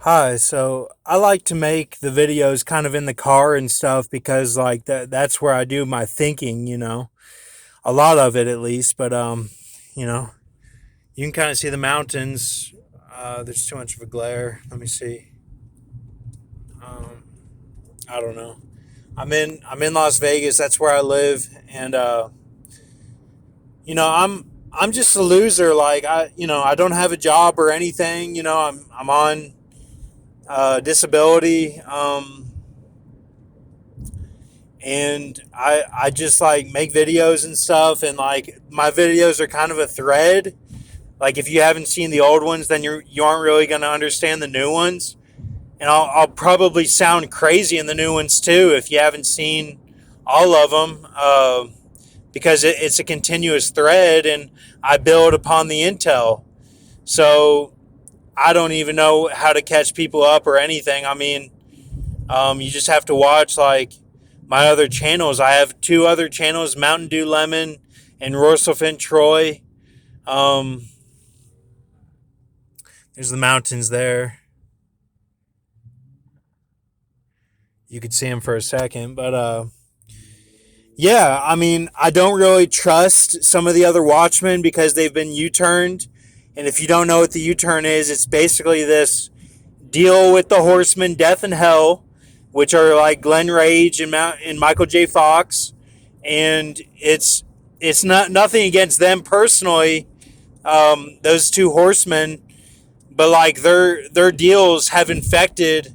Hi, so I like to make the videos kind of in the car and stuff because like that's where I do my thinking, A lot of it at least, but you know, you can kind of see the mountains. There's too much of a glare. Let me see. Um, I don't know. I'm in Las Vegas. That's where I live, and I'm just a loser. Like I don't have a job or anything. I'm on disability. And I just like make videos and stuff, and like my videos are kind of a thread. Like if you haven't seen the old ones, then you aren't really going to understand the new ones. And I'll probably sound crazy in the new ones too if you haven't seen all of them, because it's a continuous thread, and I build upon the intel. So I don't even know how to catch people up or anything. I mean, you just have to watch like my other channels. I have two other channels: Mountain Dew Lemon and Rorselfin Troy. Um, there's the mountains there. You could see them for a second, but yeah, I mean, I don't really trust some of the other Watchmen because they've been U-turned. And if you don't know what the U-turn is, it's basically this deal with the Horsemen, Death and Hell, which are like Glenn Rage and Michael J. Fox, and it's not nothing against them personally, those two horsemen, but like their deals have infected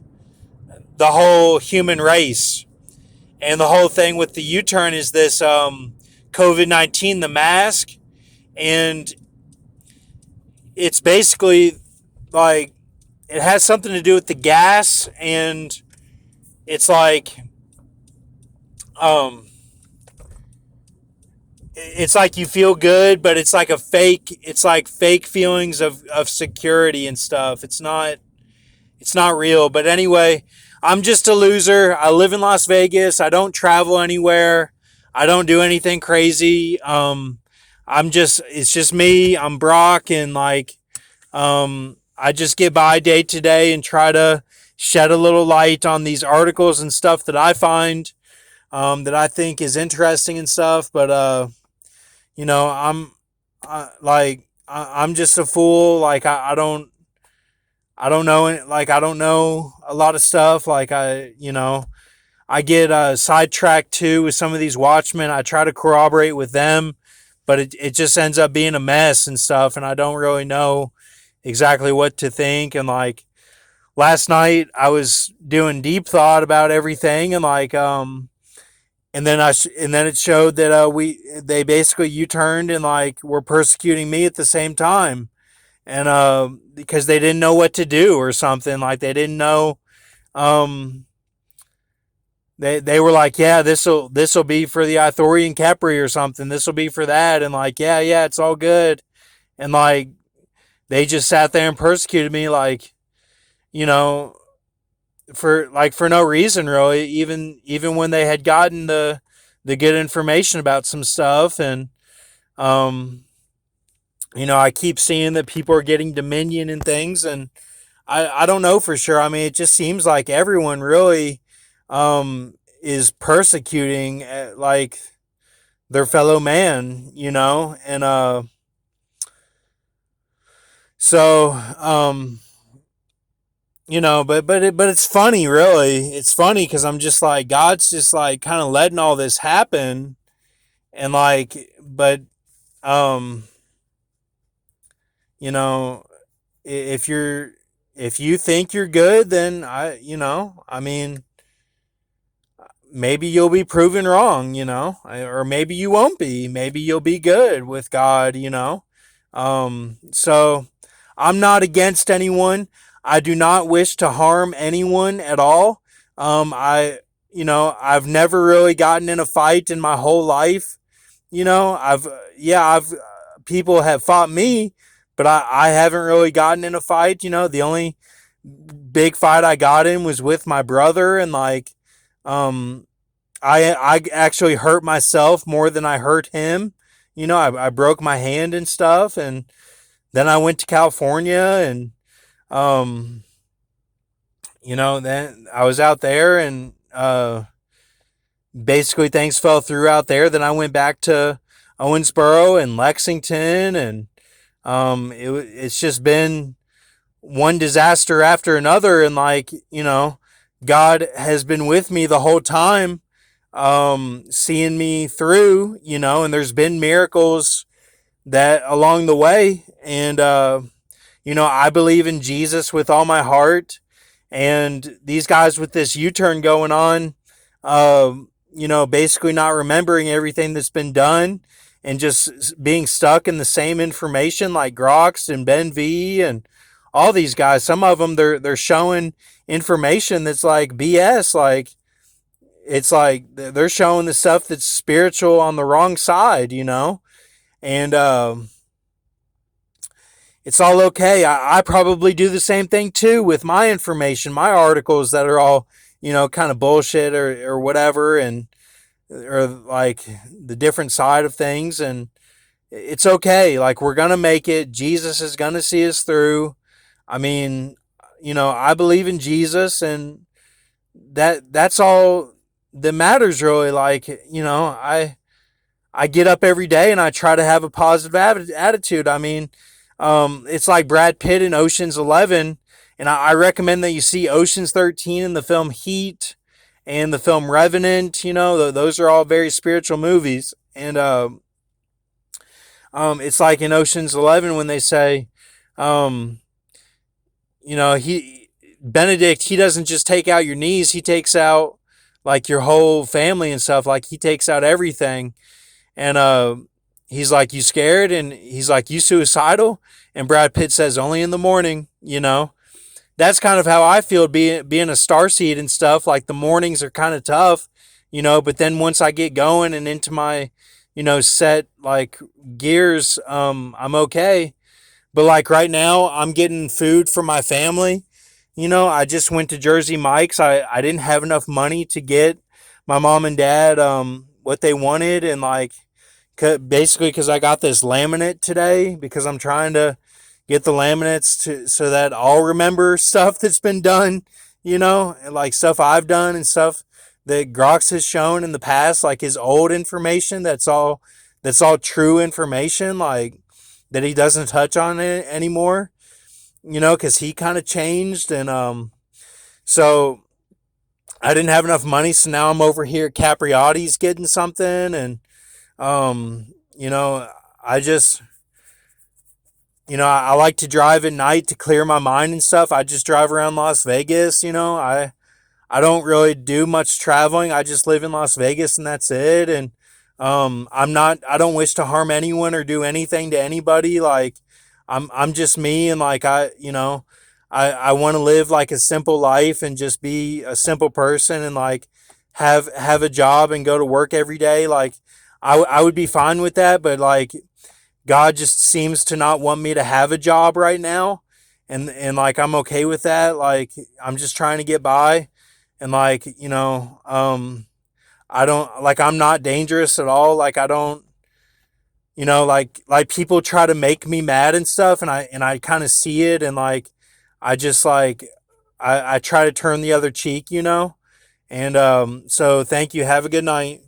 the whole human race, and the whole thing with the U-turn is this COVID-19, the mask, and it's basically like it has something to do with the gas, and it's like um it's like you feel good, but it's like it's like fake feelings of security and stuff. It's not real. But anyway, I'm just a loser. I live in Las Vegas. I don't travel anywhere. I don't do anything crazy. It's just me. I'm Brock, and like I just get by day to day and try to shed a little light on these articles and stuff that I find, that I think is interesting and stuff. But I'm just a fool. Like I don't know it. Like I don't know a lot of stuff. Like I get sidetracked too with some of these Watchmen. I try to corroborate with them, but it just ends up being a mess and stuff. And I don't really know exactly what to think. And like last night, I was doing deep thought about everything, and like and then it showed that they basically U-turned and like were persecuting me at the same time, and because they didn't know what to do or something. Like they didn't know. um they were like, yeah, this will be for the Ithorian Capri or something. This will be for that, and like, yeah, it's all good. And like they just sat there and persecuted me, like, you know for no reason really, even when they had gotten the good information about some stuff. And um I keep seeing that people are getting Dominion and things, and I don't know for sure. I mean, it just seems like everyone really is persecuting, like their fellow man, and so but it's funny, really. It's funny because I'm just like, God's just like kind of letting all this happen, and like, but um you know if you're if you think you're good, then I mean, maybe you'll be proven wrong, or maybe you won't be. Maybe you'll be good with God. So I'm not against anyone. I do not wish to harm anyone at all. I've never really gotten in a fight in my whole life. I've people have fought me, but I haven't really gotten in a fight. The only big fight I got in was with my brother, and like, um, I actually hurt myself more than I hurt him. I broke my hand and stuff, and then I went to California, and um, then I was out there and basically things fell through out there. Then I went back to Owensboro and Lexington, and it's just been one disaster after another. And God has been with me the whole time, seeing me through, and there's been miracles that along the way. And, I believe in Jesus with all my heart. And these guys with this U-turn going on, basically not remembering everything that's been done and just being stuck in the same information like Grox and Ben V and all these guys. Some of them they're showing information that's like BS. Like it's like they're showing the stuff that's spiritual on the wrong side, and it's all okay. I probably do the same thing too with my information, my articles that are all, kind of bullshit or whatever, and or like the different side of things. And it's okay. Like, we're going to make it. Jesus is going to see us through. I mean, I believe in Jesus, and that's all that matters really. Like, I get up every day and I try to have a positive attitude. I mean, it's like Brad Pitt in Ocean's 11, and I recommend that you see Ocean's 13 and the film Heat and the film Revenant. Those are all very spiritual movies. And it's like in Ocean's 11 when they say, um, he Benedict, he doesn't just take out your knees, he takes out like your whole family and stuff. Like, he takes out everything. And he's like, "You scared?" And he's like, "You suicidal?" And Brad Pitt says, "Only in the morning." That's kind of how I feel being a starseed and stuff. Like, the mornings are kind of tough, but then once I get going and into my, set like gears, I'm okay. But like right now, I'm getting food for my family. I just went to Jersey Mike's. I didn't have enough money to get my mom and dad what they wanted, and like basically because I got this laminate today because I'm trying to get the laminates to so that I'll remember stuff that's been done, and like stuff I've done and stuff that Grox has shown in the past, like his old information. That's all true information, like that he doesn't touch on it anymore, because he kind of changed. And so I didn't have enough money, so now I'm over here at Capriati's getting something. And I just, I like to drive at night to clear my mind and stuff. I just drive around Las Vegas. I don't really do much traveling. I just live in Las Vegas and that's it. And I don't wish to harm anyone or do anything to anybody. Like, I'm just me. And like, I want to live like a simple life and just be a simple person, and like have a job and go to work every day. Like, I would be fine with that, but like God just seems to not want me to have a job right now. And like, I'm okay with that. Like, I'm just trying to get by. And like, I don't like, I'm not dangerous at all. Like, I don't, like people try to make me mad and stuff. And I kind of see it. And like, I just like, I try to turn the other cheek. And so thank you. Have a good night.